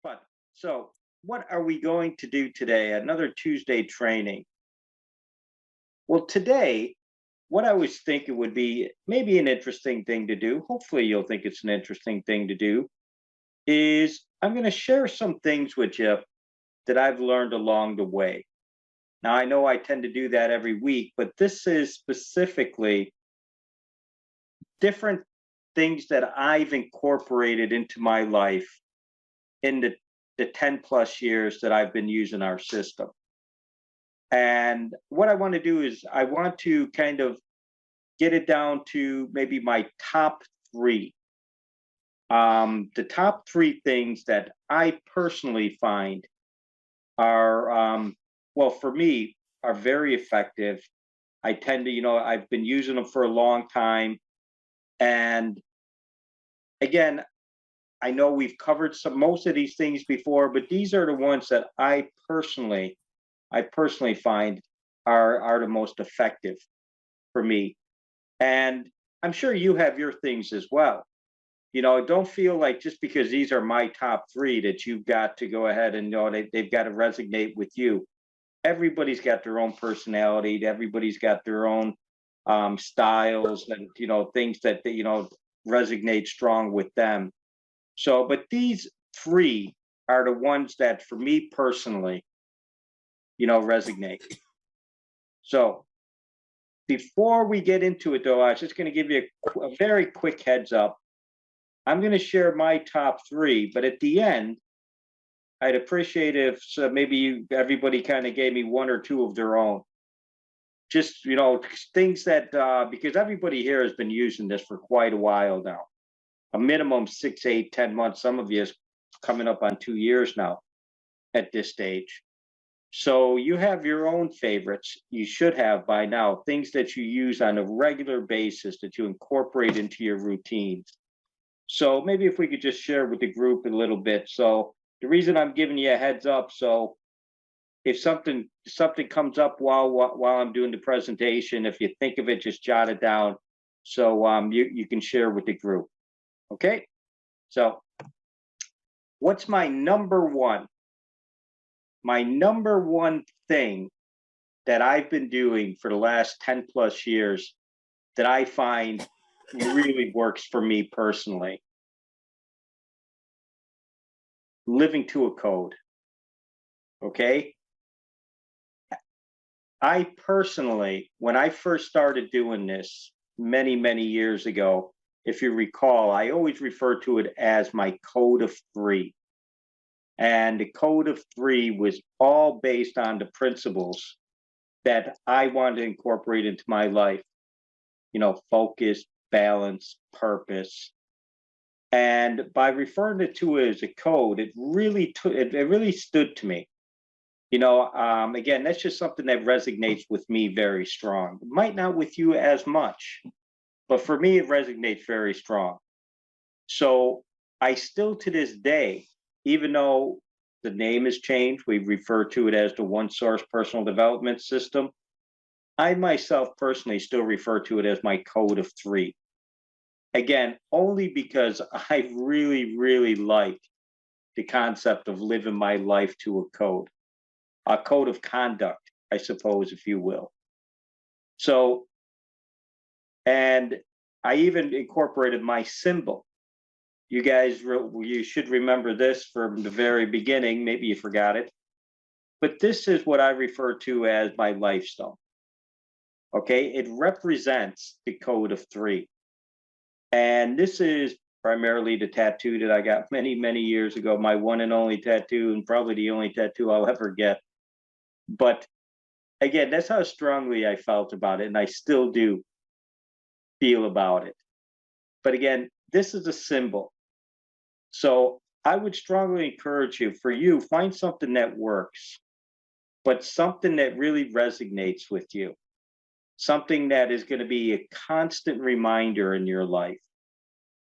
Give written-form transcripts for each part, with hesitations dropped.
But so, what are we going to do today? Another Tuesday training. Well, today, what I was thinking would be maybe an interesting thing to do. Hopefully, you'll think it's an interesting thing to do. Is I'm going to share some things with you that I've learned along the way. Now, I know I tend to do that every week, but this is specifically different things that I've incorporated into my life in the 10 plus years that I've been using our system. And what I want to do is I want to kind of get it down to maybe my top three. The top three things that I personally find are, well, for me, are very effective. I tend to, I've been using them for a long time. And again, I know we've covered most of these things before, but these are the ones that I personally find are the most effective for me. And I'm sure you have your things as well. Don't feel like just because these are my top three that you've got to go ahead and they've got to resonate with you. Everybody's got their own personality. Everybody's got their own styles and things that resonate strong with them. So, but these three are the ones that, for me personally, resonate. So, before we get into it, though, I was just going to give you a very quick heads up. I'm going to share my top three, but at the end, I'd appreciate if maybe everybody kind of gave me one or two of their own. Just things that because everybody here has been using this for quite a while now, a minimum 6, 8, 10 months. Some of you is coming up on 2 years now at this stage. So you have your own favorites. You should have by now things that you use on a regular basis that you incorporate into your routines. So maybe if we could just share with the group a little bit. So the reason I'm giving you a heads up, so if something comes up while I'm doing the presentation, if you think of it, just jot it down so you can share with the group. Okay? So what's my number one? My number one thing that I've been doing for the last 10 plus years that I find really works for me personally. Living to a code. Okay? I personally, when I first started doing this many, many years ago, if you recall, I always refer to it as my code of three. And the code of three was all based on the principles that I wanted to incorporate into my life. Focus, balance, purpose. And by referring to it as a code, it really stood to me. Again, that's just something that resonates with me very strong. It might not with you as much, but for me, it resonates very strong. So I still to this day, even though the name has changed, we refer to it as the One Source Personal Development System. I myself personally still refer to it as my code of three. Again, only because I really, really like the concept of living my life to a code of conduct, I suppose, if you will. So, and I even incorporated my symbol. You guys, you should remember this from the very beginning. Maybe you forgot it. But this is what I refer to as my lifestone. Okay, it represents the code of three. And this is primarily the tattoo that I got many, many years ago, my one and only tattoo, and probably the only tattoo I'll ever get. But again, that's how strongly I felt about it, and I still do feel about it. But again, this is a symbol. So I would strongly encourage you, find something that works, but something that really resonates with you, something that is going to be a constant reminder in your life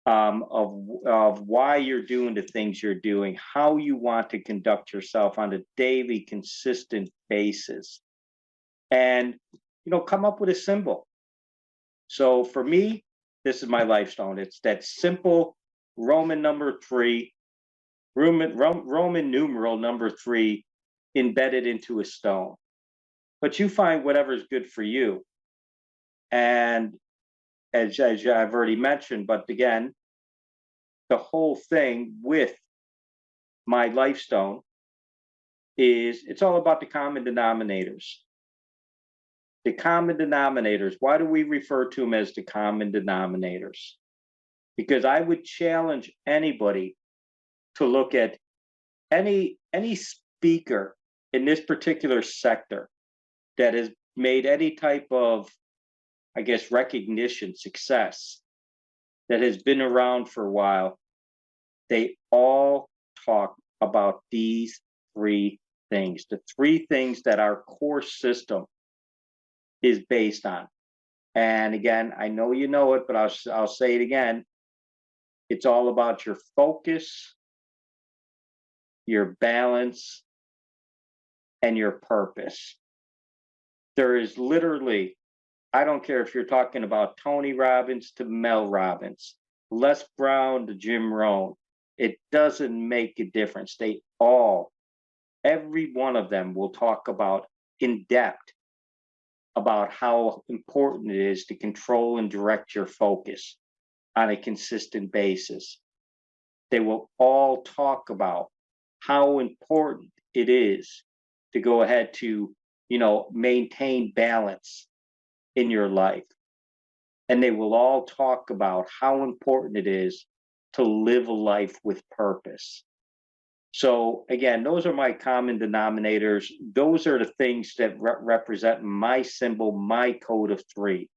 of why you're doing the things you're doing, how you want to conduct yourself on a daily, consistent basis, and come up with a symbol. So for me, this is my lifestone. It's that simple Roman number 3, Roman numeral number three embedded into a stone. But you find whatever's good for you. And as I've already mentioned, but again, the whole thing with my life stone is it's all about the common denominators. The common denominators. Why do we refer to them as the common denominators? Because I would challenge anybody to look at any speaker in this particular sector that has made any type of, I guess, recognition, success, that has been around for a while. They all talk about these three things, the three things that our core system is based on. And again, I know you know it, but I'll say it again. It's all about your focus, your balance, and your purpose. There is literally, I don't care if you're talking about Tony Robbins to Mel Robbins, Les Brown to Jim Rohn, it doesn't make a difference. They all, every one of them will talk about in depth about how important it is to control and direct your focus on a consistent basis. They will all talk about how important it is to go ahead to, maintain balance in your life. And they will all talk about how important it is to live a life with purpose. So again, those are my common denominators. Those are the things that represent my symbol, my code of three.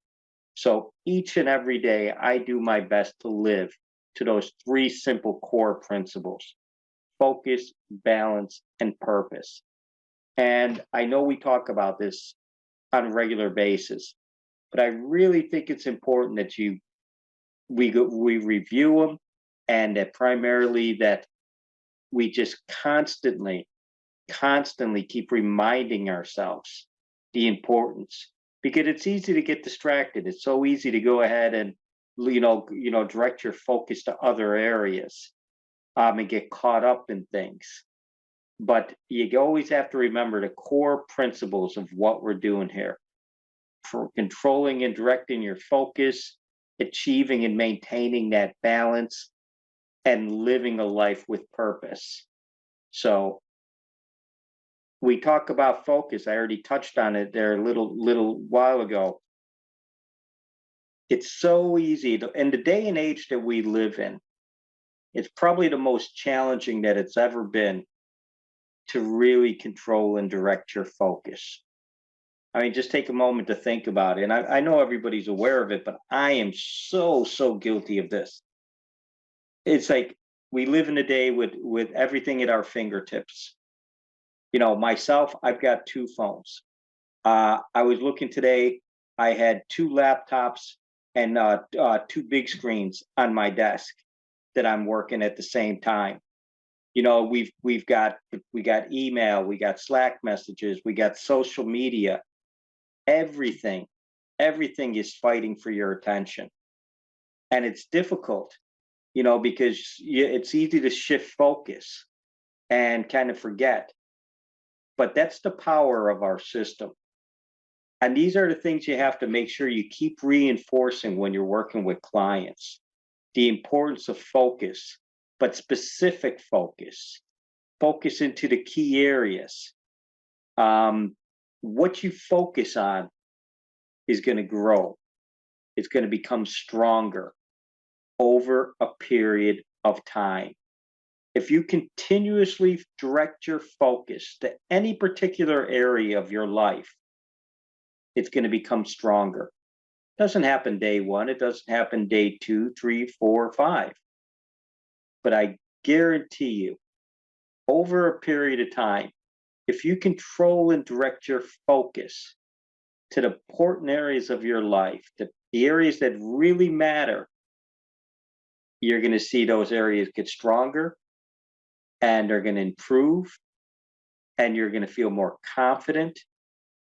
So each and every day, I do my best to live to those three simple core principles: focus, balance, and purpose. And I know we talk about this on a regular basis, but I really think it's important that we review them, and that primarily that we just constantly keep reminding ourselves the importance, because it's easy to get distracted. It's so easy to go ahead and direct your focus to other areas, and get caught up in things. But you always have to remember the core principles of what we're doing here: for controlling and directing your focus, achieving and maintaining that balance, and living a life with purpose. So we talk about focus. I already touched on it there a little while ago. It's so easy in the day and age that we live in. It's probably the most challenging that it's ever been to really control and direct your focus. I mean, just take a moment to think about it. And I know everybody's aware of it, but I am so guilty of this. It's like we live in a day with everything at our fingertips. Myself, I've got two phones. I was looking today, I had two laptops and two big screens on my desk that I'm working at the same time. We got email, we got Slack messages, we got social media. Everything is fighting for your attention, and it's difficult, because it's easy to shift focus and kind of forget. But that's the power of our system, and these are the things you have to make sure you keep reinforcing when you're working with clients: the importance of focus, but specific focus into the key areas. What you focus on is going to grow. It's going to become stronger over a period of time. If you continuously direct your focus to any particular area of your life, it's going to become stronger. It doesn't happen day one. It doesn't happen day 2, 3, 4, 5. But I guarantee you, over a period of time, if you control and direct your focus to the important areas of your life, the areas that really matter, you're going to see those areas get stronger, and they're going to improve, and you're going to feel more confident,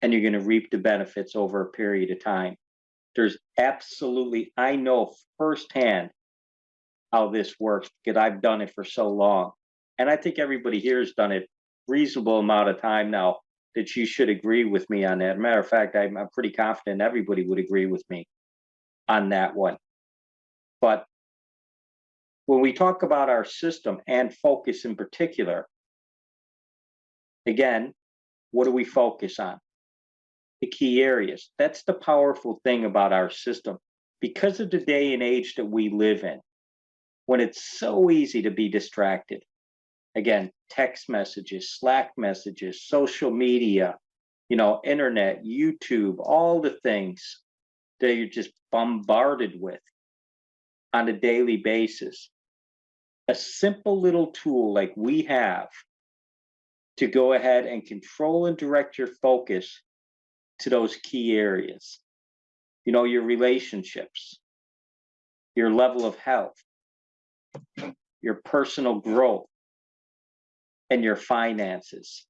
and you're going to reap the benefits over a period of time. There's absolutely, I know firsthand how this works because I've done it for so long. and I think everybody here has done it reasonable amount of time now, that you should agree with me on that. Matter of fact, I'm pretty confident everybody would agree with me on that one. But when we talk about our system and focus in particular, again, what do we focus on? The key areas. That's the powerful thing about our system. Because of the day and age that we live in, when it's so easy to be distracted, again, text messages, Slack messages, social media, internet, YouTube, all the things that you're just bombarded with on a daily basis. A simple little tool like we have to go ahead and control and direct your focus to those key areas. Your relationships, your level of health, your personal growth, and your finances.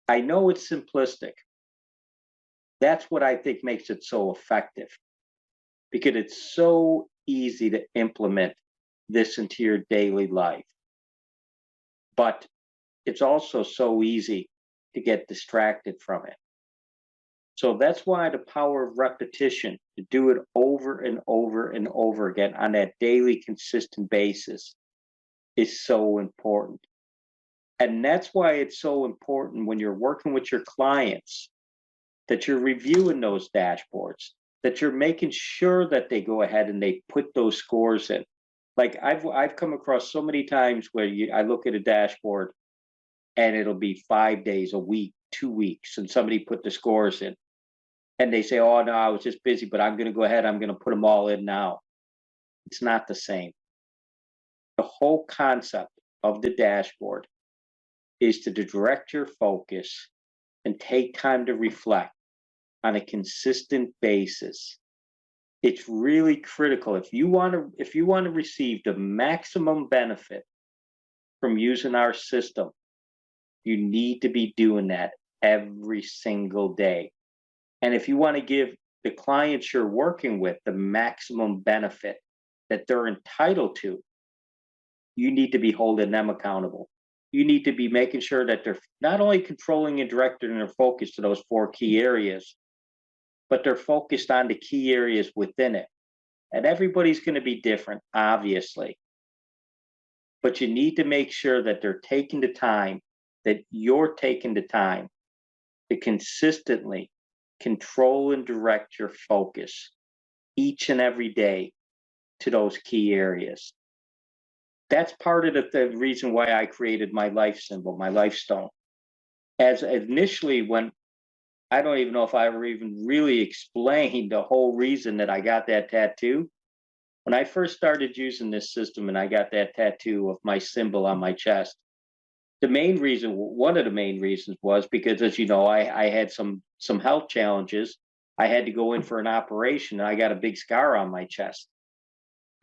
I know it's simplistic. That's what I think makes it so effective, because it's so easy to implement this into your daily life. But it's also so easy to get distracted from it. So that's why the power of repetition, to do it over and over and over again on that daily consistent basis, is so important. And that's why it's so important when you're working with your clients, that you're reviewing those dashboards, that you're making sure that they go ahead and they put those scores in. Like I've come across so many times where I look at a dashboard and it'll be 5 days, a week, 2 weeks, and somebody put the scores in. And they say, oh, no, I was just busy, but I'm going to go ahead, I'm going to put them all in now. It's not the same. The whole concept of the dashboard is to direct your focus and take time to reflect on a consistent basis. It's really critical. If you want to receive the maximum benefit from using our system, you need to be doing that every single day. And if you want to give the clients you're working with the maximum benefit that they're entitled to, you need to be holding them accountable. You need to be making sure that they're not only controlling and directing their focus to those 4 key areas, but they're focused on the key areas within it. And everybody's going to be different, obviously. But you need to make sure that they're taking the time, that you're taking the time to consistently control and direct your focus each and every day to those key areas. That's part of the reason why I created my life symbol, my life stone. As initially, when I don't even know if I ever even really explained the whole reason that I got that tattoo. When I first started using this system and I got that tattoo of my symbol on my chest, one of the main reasons was because, as you know, I had some health challenges. I had to go in for an operation and I got a big scar on my chest.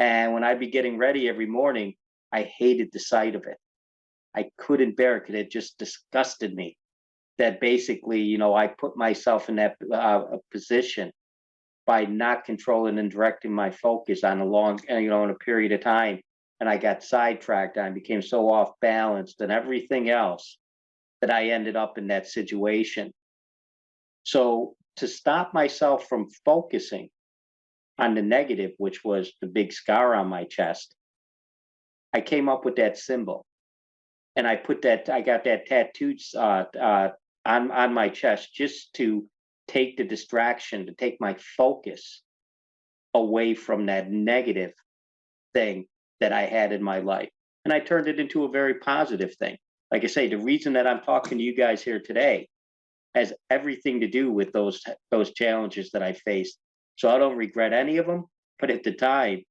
And when I'd be getting ready every morning, I hated the sight of it. I couldn't bear it because it just disgusted me. That basically, I put myself in that position by not controlling and directing my focus on a long, in a period of time. And I got sidetracked and I became so off balanced and everything else that I ended up in that situation. So to stop myself from focusing on the negative, which was the big scar on my chest, I came up with that symbol. And I got that tattooed on my chest just to take the distraction, to take my focus away from that negative thing that I had in my life. And I turned it into a very positive thing. Like I say, the reason that I'm talking to you guys here today has everything to do with those challenges that I faced. So I don't regret any of them. But at the time,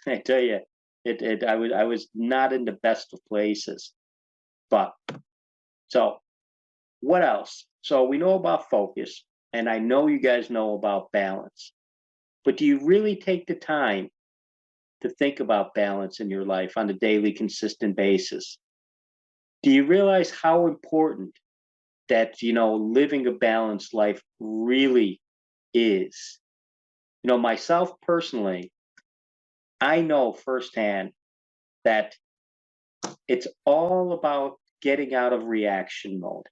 I tell you, I was not in the best of places. But so what else? So we know about focus, and I know you guys know about balance. But do you really take the time to think about balance in your life on a daily, consistent basis? Do you realize how important that, living a balanced life really is? Myself personally, I know firsthand that It's all about getting out of reaction mode.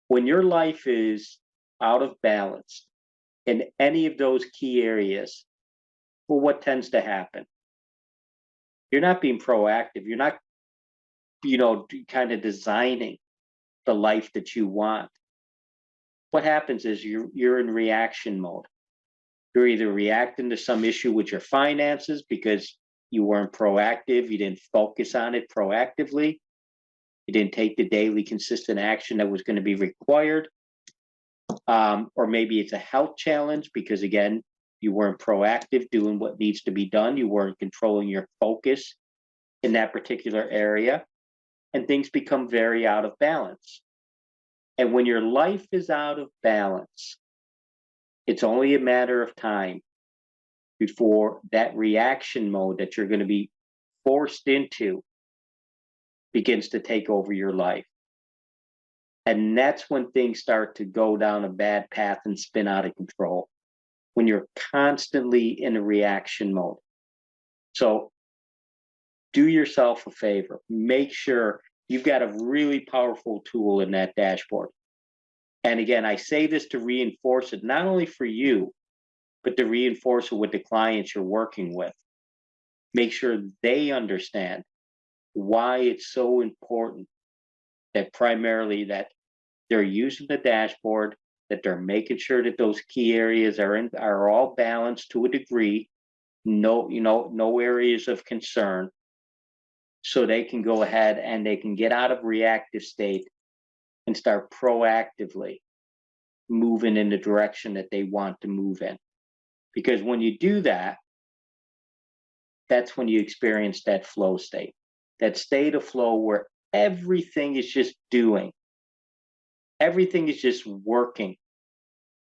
When your life is out of balance in any of those key areas, well, what tends to happen? You're not being proactive. You're not, kind of designing the life that you want. What happens is you're in reaction mode. You're either reacting to some issue with your finances because you weren't proactive, you didn't focus on it proactively, you didn't take the daily consistent action that was going to be required. Or maybe it's a health challenge because, again, you weren't proactive doing what needs to be done. You weren't controlling your focus in that particular area, and things become very out of balance. And when your life is out of balance, it's only a matter of time before that reaction mode that you're going to be forced into begins to take over your life. And that's when things start to go down a bad path and spin out of control, when you're constantly in a reaction mode. So do yourself a favor. Make sure you've got a really powerful tool in that dashboard. And again, I say this to reinforce it, not only for you, but to reinforce it with the clients you're working with. Make sure they understand why it's so important that primarily that they're using the dashboard, that they're making sure that those key areas are all balanced to a degree, no areas of concern, so they can go ahead and they can get out of reactive state and start proactively moving in the direction that they want to move in. Because when you do that, that's when you experience that flow state, that state of flow where everything is just doing, everything is just working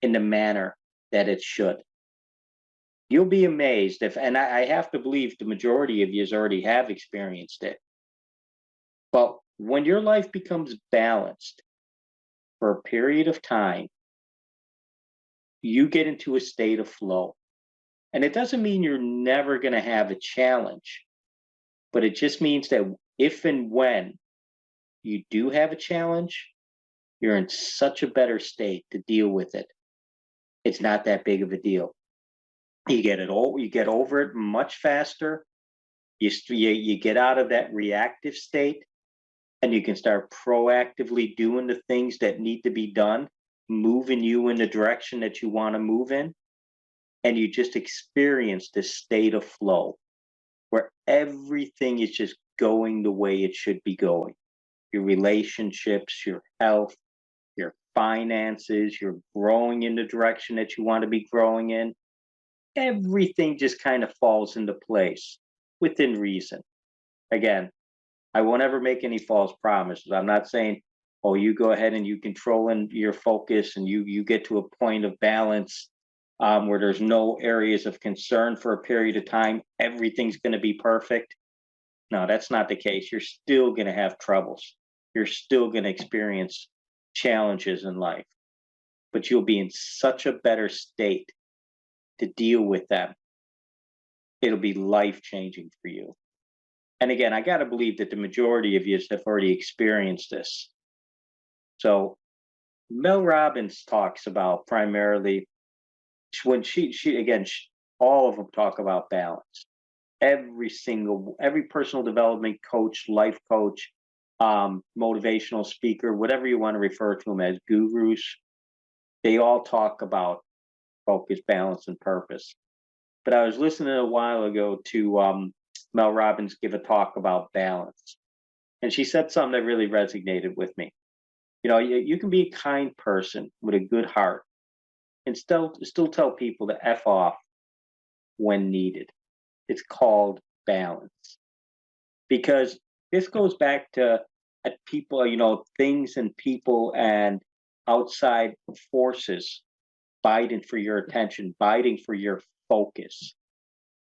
in the manner that it should. You'll be amazed if, and I have to believe the majority of you already have experienced it. But when your life becomes balanced for a period of time, you get into a state of flow. And it doesn't mean you're never going to have a challenge, but it just means that if and when you do have a challenge, you're in such a better state to deal with it. It's not that big of a deal. You get over it much faster. You get out of that reactive state, and you can start proactively doing the things that need to be done, moving you in the direction that you want to move in. And you just experience this state of flow where everything is just going the way it should be going. Your relationships, your health, your finances, you're growing in the direction that you want to be growing in. Everything just kind of falls into place within reason. Again, I won't ever make any false promises. I'm not saying, oh, you go ahead and you control in your focus and you get to a point of balance where there's no areas of concern for a period of time, everything's going to be perfect. No, that's not the case. You're still going to have troubles. You're still going to experience challenges in life, but you'll be in such a better state to deal with them. It'll be life-changing for you. And again, I got to believe that the majority of you have already experienced this. So Mel Robbins talks about primarily when she again, all of them talk about balance. Every personal development coach, life coach, motivational speaker, whatever you want to refer to them as, gurus, they all talk about focus, balance, and purpose. But I was listening a while ago to Mel Robbins give a talk about balance. And she said something that really resonated with me. You can be a kind person with a good heart and still tell people to F off when needed. It's called balance. Because this goes back to people, things and people and outside forces biting for your attention, biting for your focus.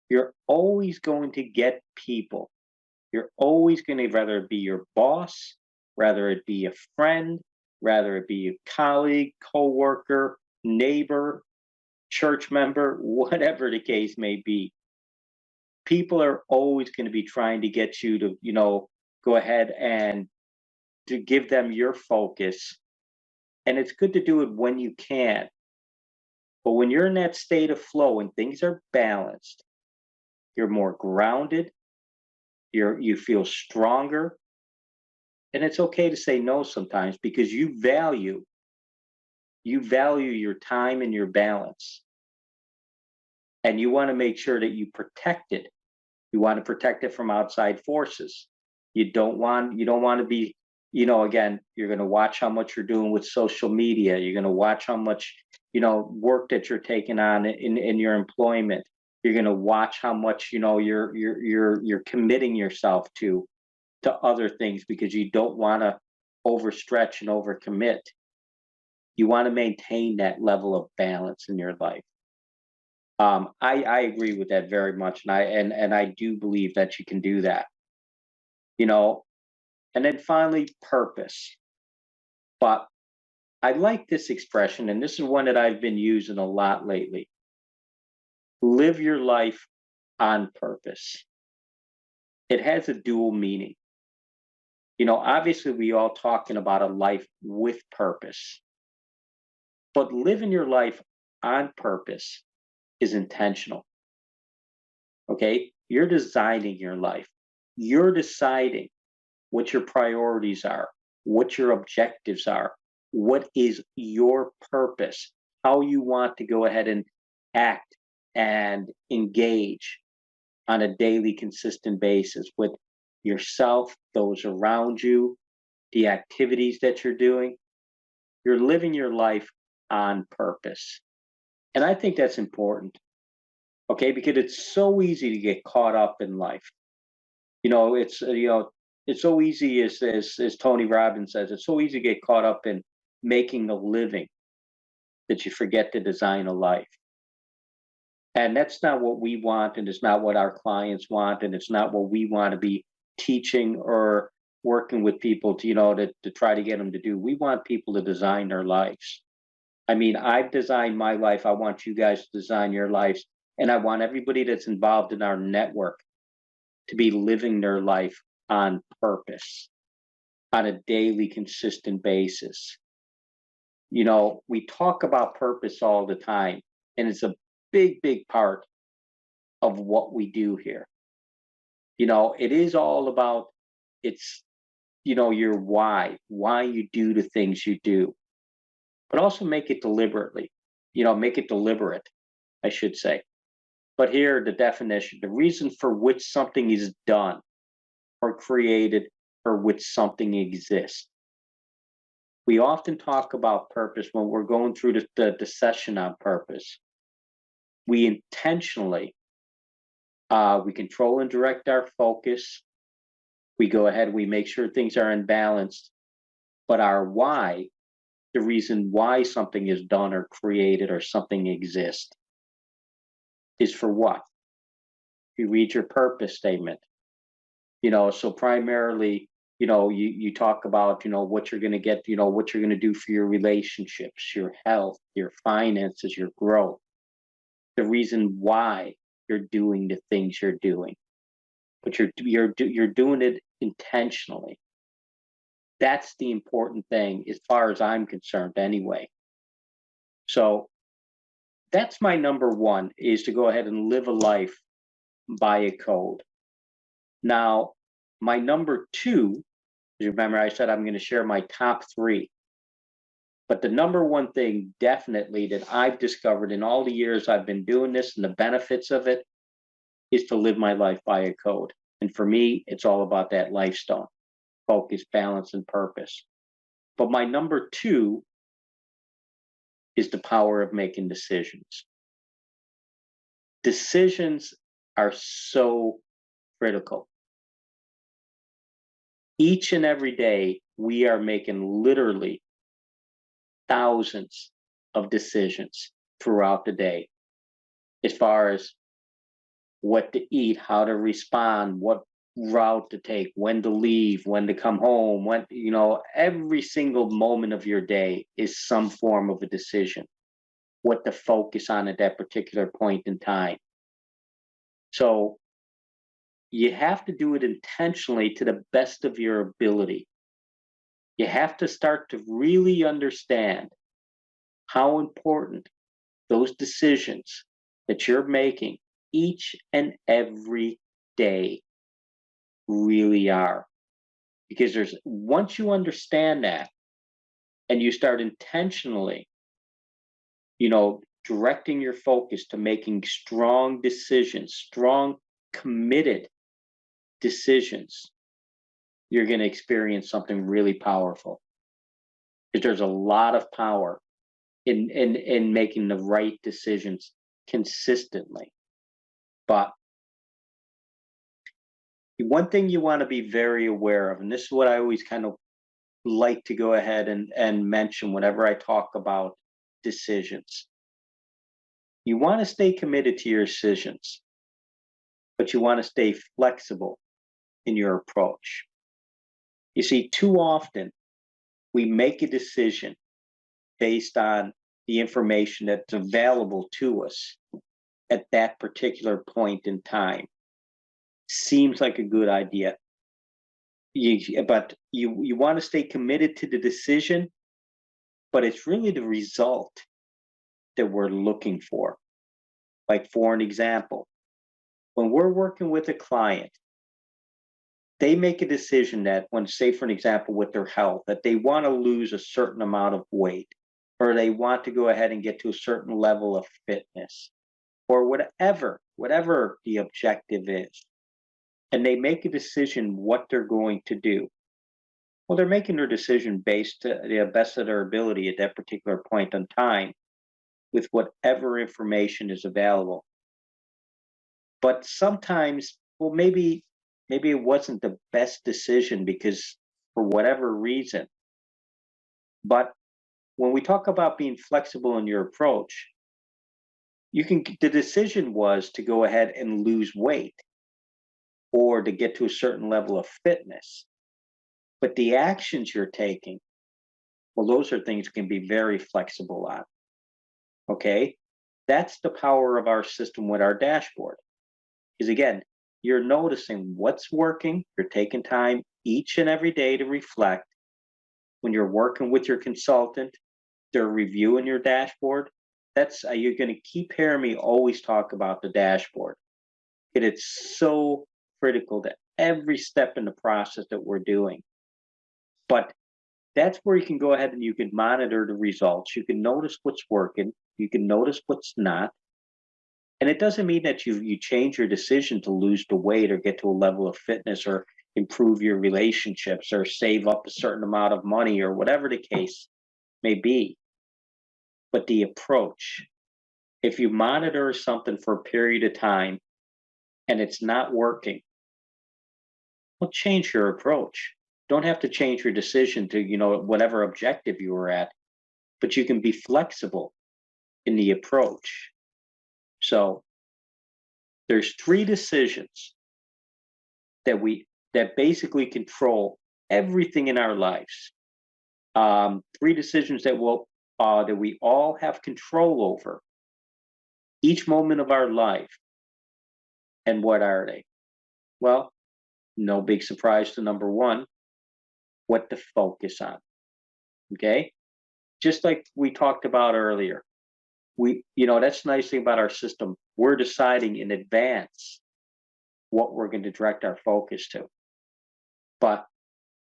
You're always going to get people. You're always going to, rather it be your boss, rather it be a friend, rather it be a colleague, coworker, neighbor, church member, whatever the case may be. People are always going to be trying to get you to, go ahead and to give them your focus. And it's good to do it when you can. But when you're in that state of flow and things are balanced, you're more grounded, you feel stronger, and it's okay to say no sometimes because you value your time and your balance, and you want to make sure that you protect it. You want to protect it from outside forces. You don't want to be, again, you're going to watch how much you're doing with social media. You're going to watch how much, work that you're taking on in your employment. You're going to watch how much, you're committing yourself to other things because you don't want to overstretch and overcommit. You want to maintain that level of balance in your life. I agree with that very much, and I do believe that you can do that. You know, and then finally, purpose. But I like this expression, and this is one that I've been using a lot lately. Live your life on purpose. It has a dual meaning. Obviously, we all talking about a life with purpose, but living your life on purpose is intentional. Okay, you're designing your life. You're deciding what your priorities are, what your objectives are, what is your purpose, how you want to go ahead and act and engage on a daily, consistent basis with yourself, those around you, the activities that you're doing. You're living your life on purpose. And I think that's important, okay, because it's so easy to get caught up in life. It's so easy, as Tony Robbins says, it's so easy to get caught up in making a living that you forget to design a life. And that's not what we want, and it's not what our clients want, and it's not what we want to be teaching or working with people to try to get them to do. We want people to design their lives. I mean, I've designed my life. I want you guys to design your lives. And I want everybody that's involved in our network to be living their life on purpose, on a daily, consistent basis. We talk about purpose all the time, and it's a big, big part of what we do here. It is all about it's, your why you do the things you do, but also make it deliberately, make it deliberate, I should say. But here, the definition, the reason for which something is done or created or which something exists. We often talk about purpose when we're going through the session on purpose. We intentionally, we control and direct our focus. We go ahead, we make sure things are in balance. But our why, the reason why something is done or created or something exists, is for what? You read your purpose statement. So primarily, you talk about, what you're going to get, what you're going to do for your relationships, your health, your finances, your growth, the reason why you're doing the things you're doing, but you're doing it intentionally. That's the important thing as far as I'm concerned anyway. So that's my number one, is to go ahead and live a life by a code. Now, my number two, remember I said I'm going to share my top three. But the number one thing definitely that I've discovered in all the years I've been doing this and the benefits of it is to live my life by a code. And for me, it's all about that lifestone: focus, balance, and purpose. But my number two is the power of making decisions. Decisions are so critical. Each and every day, we are making literally thousands of decisions throughout the day, as far as what to eat, how to respond, what route to take, when to leave, when to come home, every single moment of your day is some form of a decision, what to focus on at that particular point in time. So, you have to do it intentionally to the best of your ability. You have to start to really understand how important those decisions that you're making each and every day really are. Because once you understand that and you start intentionally, directing your focus to making strong decisions, strong, committed decisions, you're going to experience something really powerful. Because there's a lot of power in making the right decisions consistently. But one thing you want to be very aware of, and this is what I always kind of like to go ahead and mention whenever I talk about decisions. You want to stay committed to your decisions, but you want to stay flexible in your approach. You see, too often we make a decision based on the information that's available to us at that particular point in time. Seems like a good idea. But you want to stay committed to the decision, but it's really the result that we're looking for. Like, for an example, when we're working with a client, they make a decision that when, say, for an example, with their health, that they want to lose a certain amount of weight, or they want to go ahead and get to a certain level of fitness, or whatever the objective is. And they make a decision what they're going to do. Well, they're making their decision based to the best of their ability at that particular point in time with whatever information is available. But sometimes, well, maybe it wasn't the best decision because for whatever reason. But when we talk about being flexible in your approach, the decision was to go ahead and lose weight or to get to a certain level of fitness. But the actions you're taking, well, those are things you can be very flexible on. Okay? That's the power of our system with our dashboard. Because again, you're noticing what's working, you're taking time each and every day to reflect. When you're working with your consultant, they're reviewing your dashboard. You're going to keep hearing me always talk about the dashboard. It's so critical to every step in the process that we're doing. But that's where you can go ahead and you can monitor the results. You can notice what's working. You can notice what's not. And it doesn't mean that you change your decision to lose the weight or get to a level of fitness or improve your relationships or save up a certain amount of money or whatever the case may be. But the approach, if you monitor something for a period of time and it's not working, well, change your approach. Don't have to change your decision to, whatever objective you were at, but you can be flexible in the approach. So there's 3 decisions that basically control everything in our lives. 3 decisions that we all have control over each moment of our life. And what are they? Well, no big surprise to number 1, what to focus on. Okay? Just like we talked about earlier, that's the nice thing about our system. We're deciding in advance what we're going to direct our focus to. But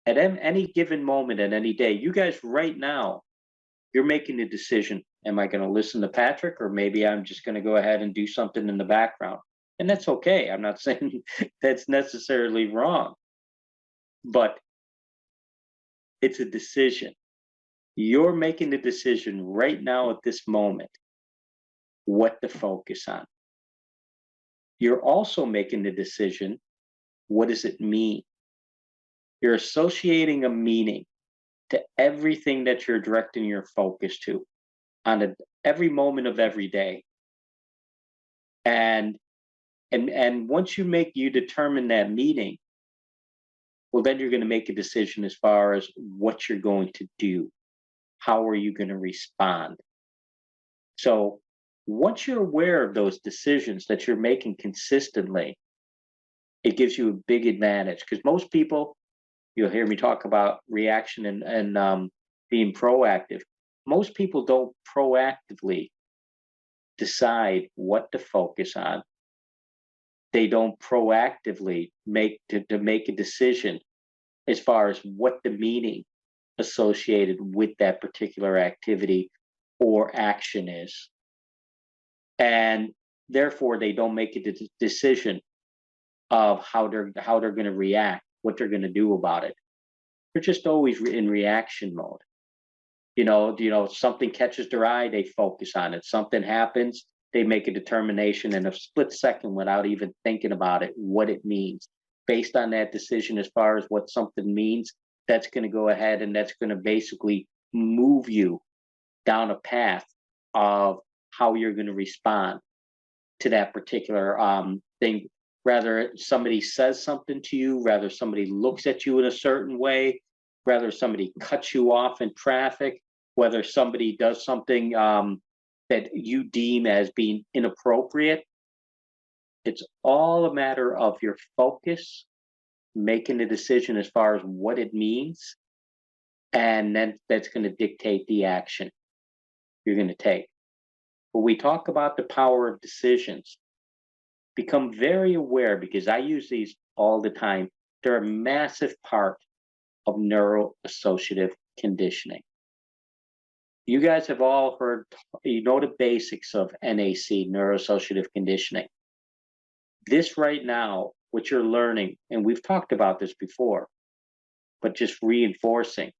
at any given moment, at any day, you guys right now, you're making the decision. Am I going to listen to Patrick, or maybe I'm just going to go ahead and do something in the background? And that's okay. I'm not saying that's necessarily wrong, but it's a decision. You're making the decision right now at this moment what to focus on. You're also making the decision, what does it mean? You're associating a meaning to everything that you're directing your focus to on every moment of every day. And once you determine that meaning, well, then you're going to make a decision as far as what you're going to do. How are you going to respond? So once you're aware of those decisions that you're making consistently, It gives you a big advantage because most people, you'll hear me talk about reaction and being proactive. Most people don't proactively decide what to focus on. They don't proactively to make a decision as far as what the meaning associated with that particular activity or action is. And therefore they don't make a decision of how they're going to react, what they're going to do about it. They're just always in reaction mode. Something catches their eye, they focus on it. Something happens, they make a determination in a split second without even thinking about it, what it means. Based on that decision, as far as what something means, that's going to go ahead and that's going to basically move you down a path of how you're going to respond to that particular thing. Rather somebody says something to you, rather somebody looks at you in a certain way, whether somebody cuts you off in traffic, whether somebody does something that you deem as being inappropriate. It's all a matter of your focus, making a decision as far as what it means, and then that's going to dictate the action you're going to take. When we talk about the power of decisions, become very aware, because I use these all the time. They're a massive part of neuroassociative conditioning. You guys have all heard, the basics of NAC, neuroassociative conditioning. This right now, what you're learning, and we've talked about this before, but just reinforcing,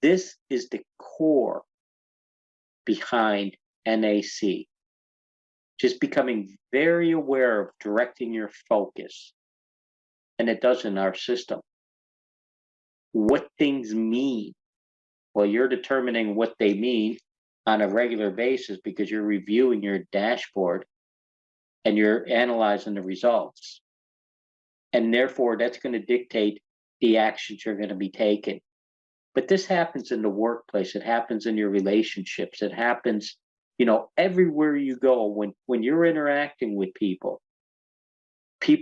this is the core behind NAC. Just becoming very aware of directing your focus, and it does in our system. What things mean. Well, you're determining what they mean on a regular basis because you're reviewing your dashboard and you're analyzing the results. And therefore, that's going to dictate the actions you're going to be taking. But this happens in the workplace. It happens in your relationships. It happens, everywhere you go. When you're interacting with people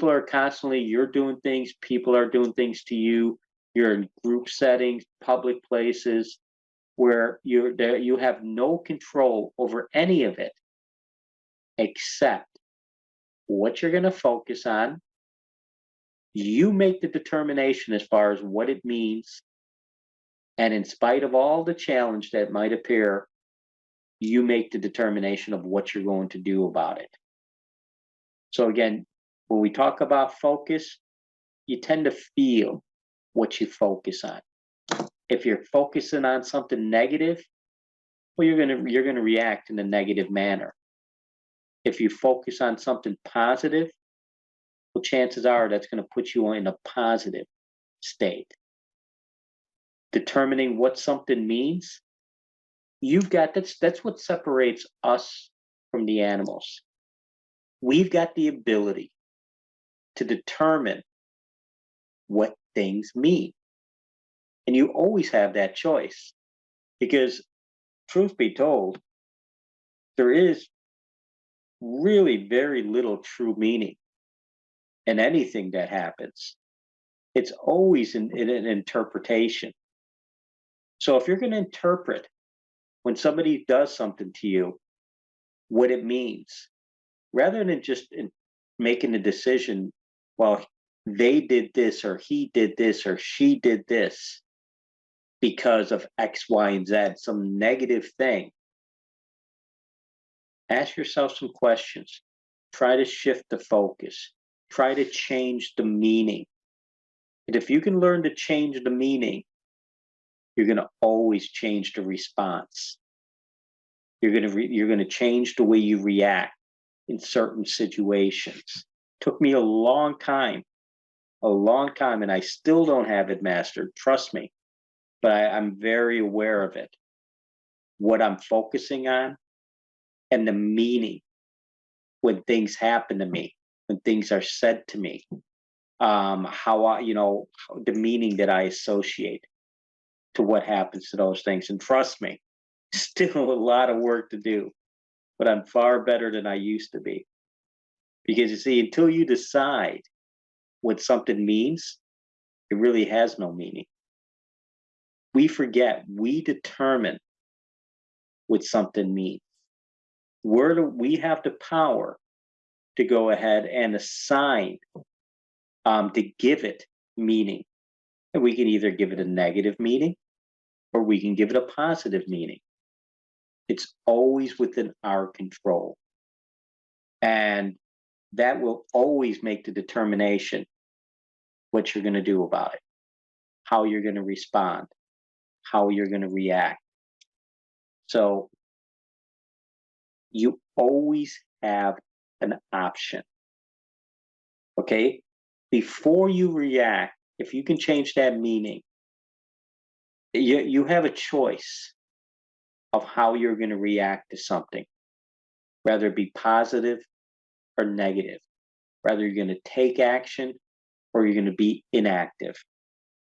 are constantly, you're doing things, people are doing things to you. You're in group settings, public places, where you have no control over any of it except what you're going to focus on. You make the determination as far as what it means. And in spite of all the challenge that might appear, you make the determination of what you're going to do about it. So again, when we talk about focus, you tend to feel what you focus on. If you're focusing on something negative, well, you're gonna react in a negative manner. If you focus on something positive, well, chances are that's going to put you in a positive state. Determining what something means, that's what separates us from the animals. We've got the ability to determine what things mean. And you always have that choice, because truth be told, there is really very little true meaning in anything that happens. It's always in an interpretation. So if you're going to interpret when somebody does something to you, what it means, rather than just making a decision, well, they did this, or he did this, or she did this because of X, Y, and Z, some negative thing. Ask yourself some questions. Try to shift the focus. Try to change the meaning. And if you can learn to change the meaning, you're going to always change the response. You're going to change the way you react in certain situations. Took me a long time, and I still don't have it mastered. Trust me, but I'm very aware of it. What I'm focusing on, and the meaning when things happen to me, when things are said to me, the meaning that I associate to what happens to those things. And trust me, still a lot of work to do, but I'm far better than I used to be. Because you see, until you decide what something means, it really has no meaning. We forget, we determine what something means. We have the power to go ahead and assign, to give it meaning. And we can either give it a negative meaning or we can give it a positive meaning. It's always within our control. And that will always make the determination what you're going to do about it, how you're going to respond, how you're going to react. So you always have an option. Okay? Before you react, if you can change that meaning, you have a choice of how you're going to react to something, whether it be positive or negative, whether you're going to take action or you're going to be inactive.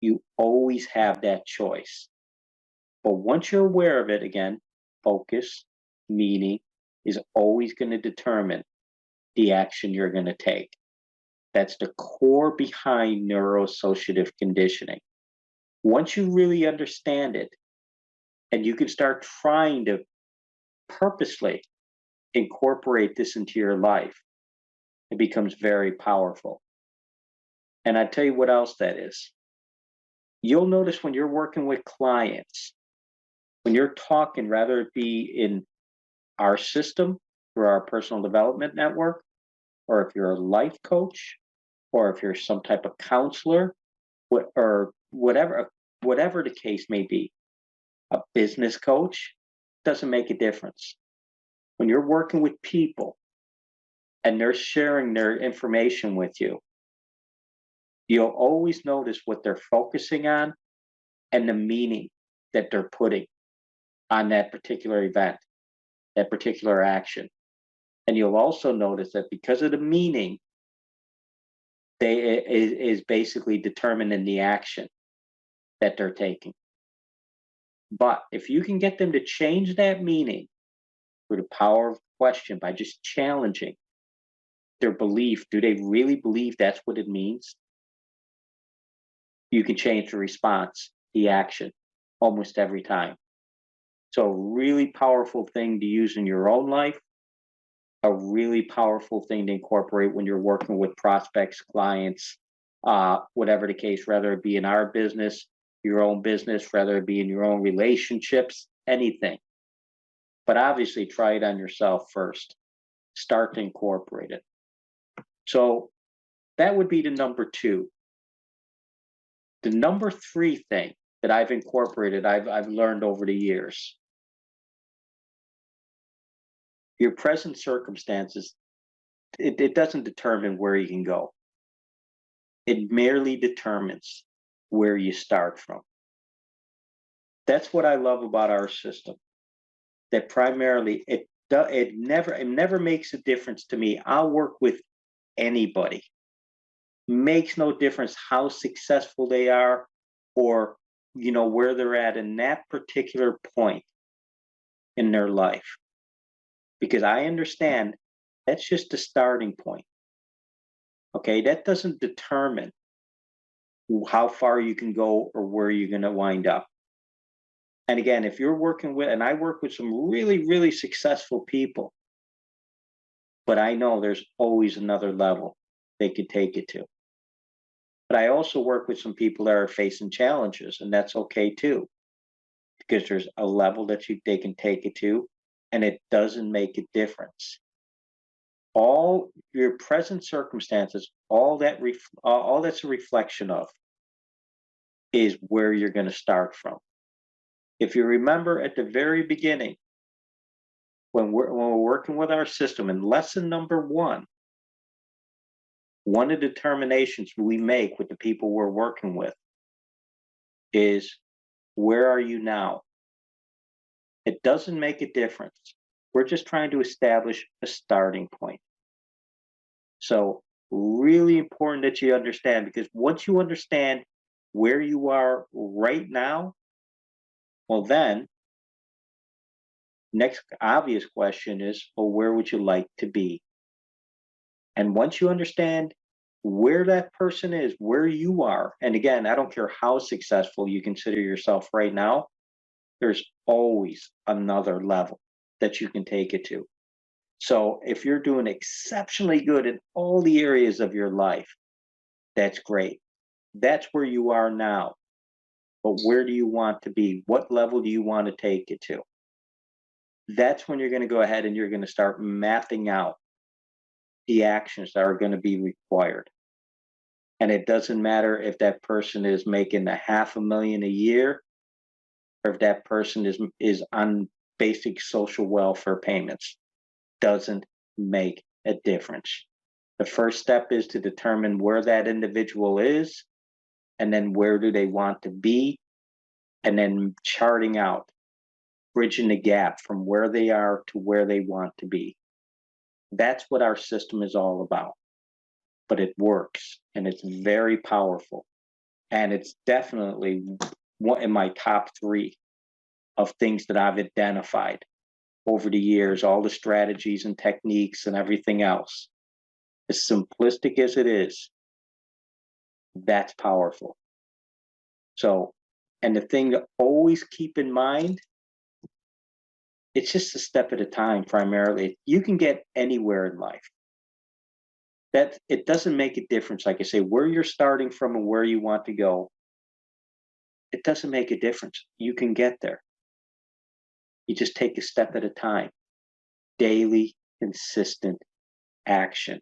You always have that choice. But once you're aware of it, again, focus, meaning is always going to determine the action you're going to take. That's the core behind neuroassociative conditioning. Once you really understand it, and you can start trying to purposely incorporate this into your life, it becomes very powerful. And I tell you what else that is. You'll notice when you're working with clients, when you're talking, rather it be in our system through our personal development network, or if you're a life coach, or if you're some type of counselor, or whatever the case may be, a business coach, doesn't make a difference. When you're working with people and they're sharing their information with you, you'll always notice what they're focusing on and the meaning that they're putting on that particular event, that particular action. And you'll also notice that because of the meaning, is basically determined in the action that they're taking. But if you can get them to change that meaning through the power of question by just challenging their belief, do they really believe that's what it means? You can change the response, the action, almost every time. So, a really powerful thing to use in your own life, a really powerful thing to incorporate when you're working with prospects, clients, whatever the case, whether it be in our business, your own business, whether it be in your own relationships, anything. But obviously, try it on yourself first. Start to incorporate it. So that would be the number 2. The number 3 thing that I've incorporated, I've learned over the years. Your present circumstances, it doesn't determine where you can go. It merely determines where you start from. That's what I love about our system. That primarily it never makes a difference to me. I'll work with anybody. Makes no difference how successful they are or where they're at in that particular point in their life. Because I understand that's just the starting point. Okay, that doesn't determine how far you can go or where you're going to wind up. And again, if you're working with, and I work with some really, really successful people, but I know there's always another level they could take it to. But I also work with some people that are facing challenges, and that's okay too, because there's a level that they can take it to, and it doesn't make a difference. All your present circumstances, all that's a reflection of is where you're going to start from. If you remember at the very beginning, when we're working with our system, in lesson number 1, one of the determinations we make with the people we're working with is, where are you now? It doesn't make a difference. We're just trying to establish a starting point. So really important that you understand, because once you understand where you are right now, well then, next obvious question is, well, where would you like to be? And once you understand where that person is, where you are. And again, I don't care how successful you consider yourself right now, there's always another level that you can take it to. So if you're doing exceptionally good in all the areas of your life, that's great. That's where you are now. But where do you want to be? What level do you want to take it to? That's when you're going to go ahead and you're going to start mapping out the actions that are going to be required. And it doesn't matter if that person is making $500,000 a year or if that person is on basic social welfare payments. Doesn't make a difference. The first step is to determine where that individual is, and then where do they want to be, and then charting out, bridging the gap from where they are to where they want to be. That's what our system is all about. But it works, and it's very powerful. And it's definitely one in my top 3 of things that I've identified over the years, all the strategies and techniques and everything else. As simplistic as it is, that's powerful. So, and the thing to always keep in mind, it's just a step at a time primarily. You can get anywhere in life. That it doesn't make a difference. Like I say, where you're starting from and where you want to go, it doesn't make a difference. You can get there. You just take a step at a time. Daily, consistent action.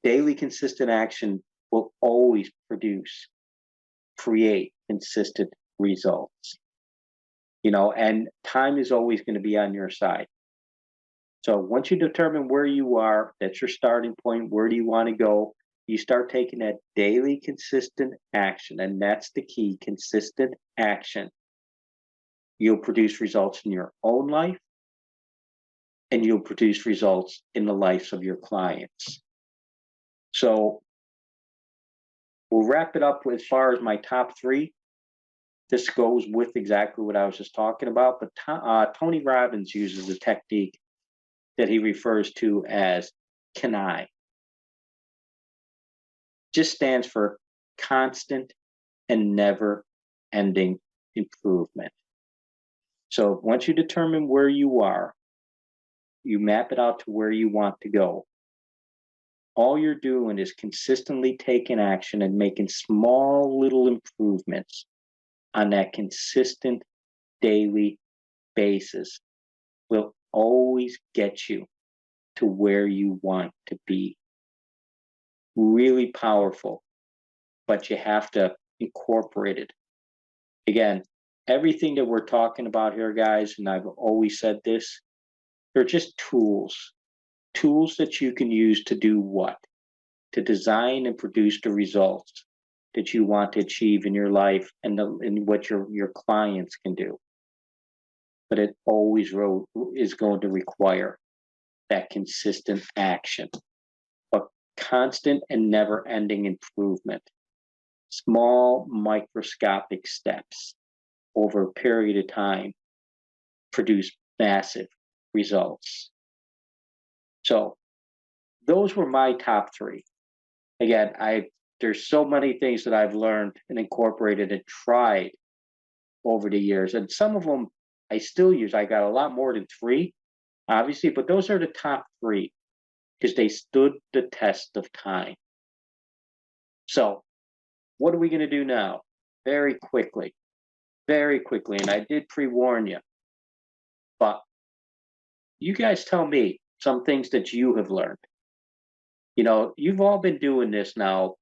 Daily, consistent action will always create consistent results. And time is always going to be on your side. So once you determine where you are, that's your starting point, where do you want to go? You start taking that daily consistent action, and that's the key, consistent action. You'll produce results in your own life, and you'll produce results in the lives of your clients. So we'll wrap it up as far as my top 3. This goes with exactly what I was just talking about, but Tony Robbins uses a technique that he refers to as CANI. Just stands for constant and never ending improvement. So once you determine where you are, you map it out to where you want to go. All you're doing is consistently taking action and making small little improvements on that consistent daily basis will always get you to where you want to be. Really powerful, but you have to incorporate it. Again, everything that we're talking about here, guys, and I've always said this, they're just tools that you can use to do what? To design and produce the results that you want to achieve in your life and what your clients can do. But it always is going to require that consistent action, but constant and never-ending improvement. Small microscopic steps over a period of time produce massive results. So those were my top 3. Again, there's so many things that I've learned and incorporated and tried over the years, and some of them I still use. I got a lot more than 3, obviously, but those are the top 3 because they stood the test of time. So what are we going to do now? Very quickly, and I did pre-warn you, but you guys tell me some things that you have learned. You've all been doing this now.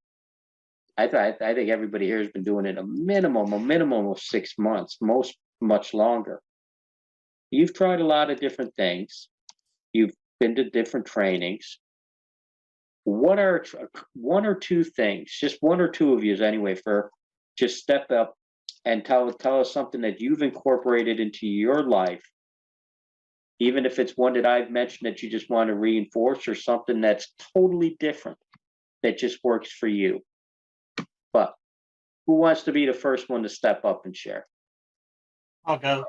I think everybody here has been doing it a minimum of 6 months, most much longer. You've tried a lot of different things. You've been to different trainings. What are 1 or 2 things, just 1 or 2 of you anyway, for just step up and tell us something that you've incorporated into your life, even if it's one that I've mentioned that you just want to reinforce, or something that's totally different that just works for you. But who wants to be the first one to step up and share? I'll go.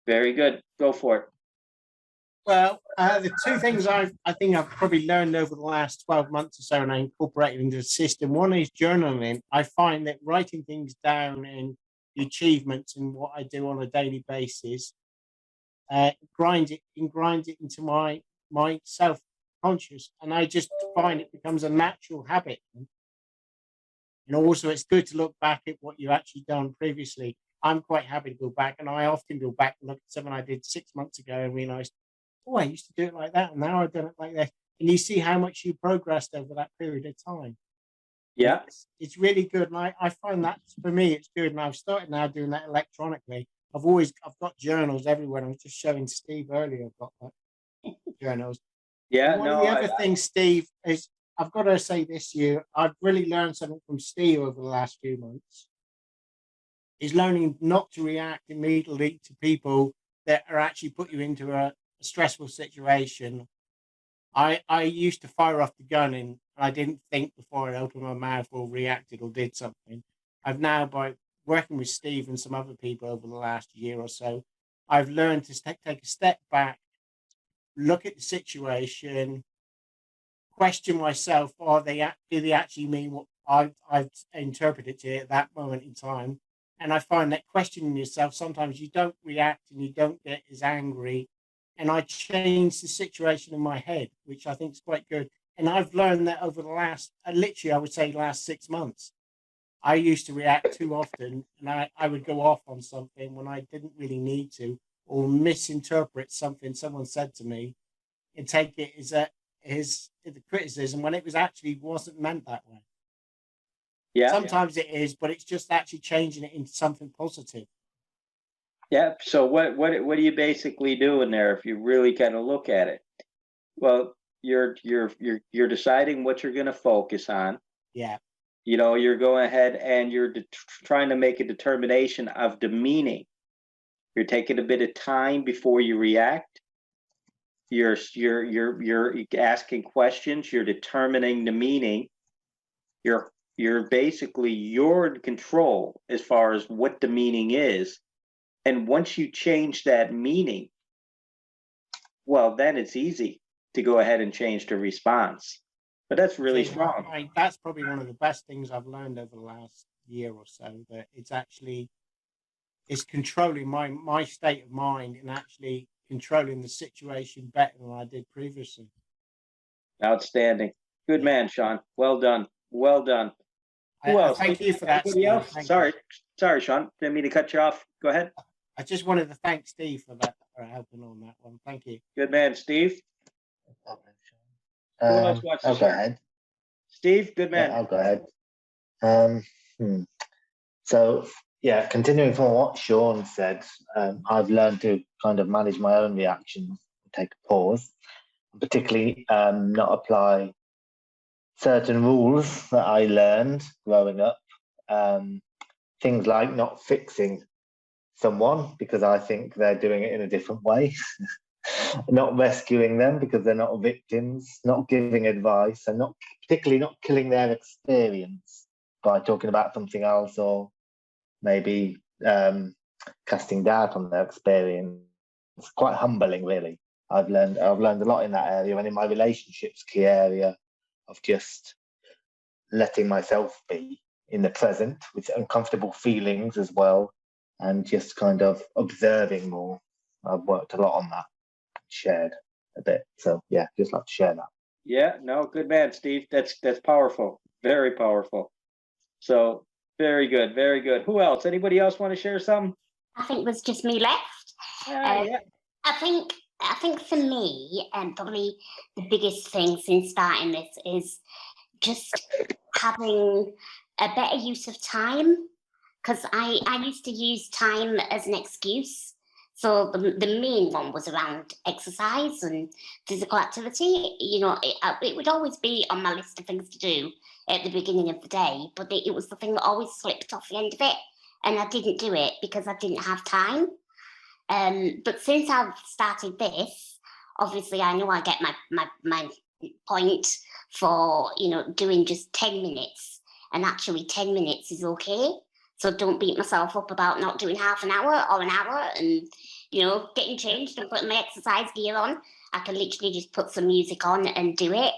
Very good. Go for it. Well, the two things I think I've probably learned over the last 12 months or so, and I incorporated into the system. One is journaling. I find that writing things down and the achievements and what I do on a daily basis grinds it into my self conscious, and I just find it becomes a natural habit. And also, it's good to look back at what you actually done previously. I'm quite happy to go back, and I often go back and look at something I did 6 months ago and realize, oh, I used to do it like that, and now I've done it like that. And you see how much you progressed over that period of time. And Yeah. it's really good. And I find that for me, it's good. And I've started now doing that electronically. I've got journals everywhere. I was just showing Steve earlier, I've got that journals. And Yeah. one of No, the other things, Steve, is I've got to say this year, I've really learned something from Steve over the last few months. Is learning not to react immediately to people that are actually put you into a stressful situation. I used to fire off the gun and I didn't think before I opened my mouth or reacted or did something. I've now, by working with Steve and some other people over the last year or so, I've learned to take a step back, look at the situation, question myself: do they actually mean what I've interpreted it at that moment in time? And I find that questioning yourself, sometimes you don't react and you don't get as angry. And I change the situation in my head, which I think is quite good. And I've learned that over the last, literally, I would say last 6 months. I used to react too often, and I would go off on something when I didn't really need to, or misinterpret something someone said to me and take it as the criticism when it was actually wasn't meant that way. yeah. Sometimes it is, but it's just actually changing it into something positive. Yeah. So what are you basically doing there if you really kind of look at it? Well, you're deciding what you're going to focus on. Yeah. You're going ahead and you're trying to make a determination of the meaning. You're taking a bit of time before you react. You're asking questions. You're determining the meaning. You're basically you're in control as far as what the meaning is. And once you change that meaning, well, then it's easy to go ahead and change the response. But that's really strong. That's probably one of the best things I've learned over the last year or so. That it's controlling my state of mind and actually controlling the situation better than I did previously. Outstanding. Good Yeah. man, Sean. Well done. Well done. Who else? Thank you for that, Anybody Steve. else? Sorry, Sean. Didn't mean to cut you off. Go ahead. I just wanted to thank Steve for helping on that one. Thank you. Good man, Steve. Who else wants to I'll go share? ahead. Steve, good man. Yeah, I'll go ahead. So, yeah, continuing from what Sean said, I've learned to kind of manage my own reactions, take a pause, particularly not apply certain rules that I learned growing up. Things like not fixing someone because I think they're doing it in a different way. Not rescuing them because they're not victims, not giving advice, and particularly not killing their experience by talking about something else, or maybe casting doubt on their experience. It's quite humbling, really. I've learned a lot in that area, and in my relationships, key area of just letting myself be in the present with uncomfortable feelings as well, and just kind of observing more. I've worked a lot on that, shared a bit. So yeah, just like to share that. Yeah, no, good man, Steve. That's powerful. Very powerful. So very good, very good. Who else? Anybody else want to share something? I think there's just me left. Yeah. I think for me, probably the biggest thing since starting this is just having a better use of time, because I used to use time as an excuse. So the main one was around exercise and physical activity. It would always be on my list of things to do at the beginning of the day, but it was the thing that always slipped off the end of it, and I didn't do it because I didn't have time. But since I've started this, obviously I know I get my point for doing just 10 minutes, and actually 10 minutes is okay. So don't beat myself up about not doing half an hour or an hour. And getting changed and putting my exercise gear on. I can literally just put some music on and do it.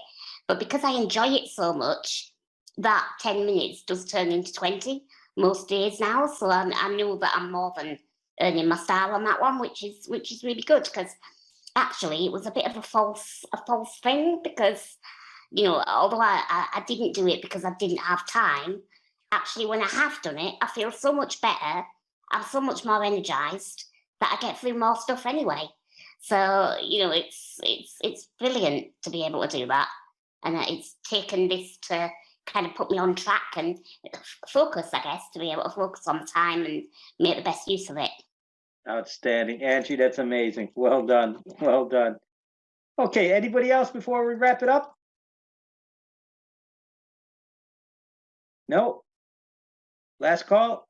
But because I enjoy it so much, that 10 minutes does turn into 20 most days now. So I know that I'm more than earning my star on that one, which is really good, because actually it was a bit of a false thing, because although I didn't do it because I didn't have time, actually when I have done it, I feel so much better. I'm so much more energized that I get through more stuff anyway. So it's brilliant to be able to do that, and it's taken this to kind of put me on track and focus, I guess, to be able to focus on the time and make the best use of it. Outstanding. Angie, that's amazing. Well done. Well done. Okay, anybody else before we wrap it up? No? Last call?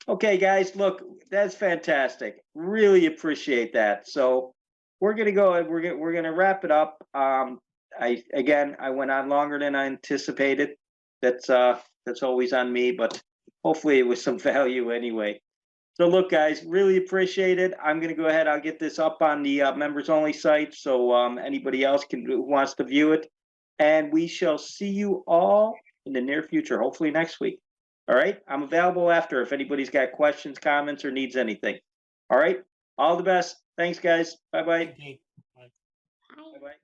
Okay, guys, look, that's fantastic. Really appreciate that. So we're gonna go. We're gonna wrap it up. I went on longer than I anticipated. That's always on me, but hopefully it was some value anyway. So look, guys, really appreciate it. I'm gonna go ahead. I'll get this up on the members only site, so anybody else who wants to view it. And we shall see you all in the near future, hopefully next week. All right. I'm available after if anybody's got questions, comments, or needs anything. All right. All the best. Thanks, guys. Bye-bye. Okay. Bye-bye.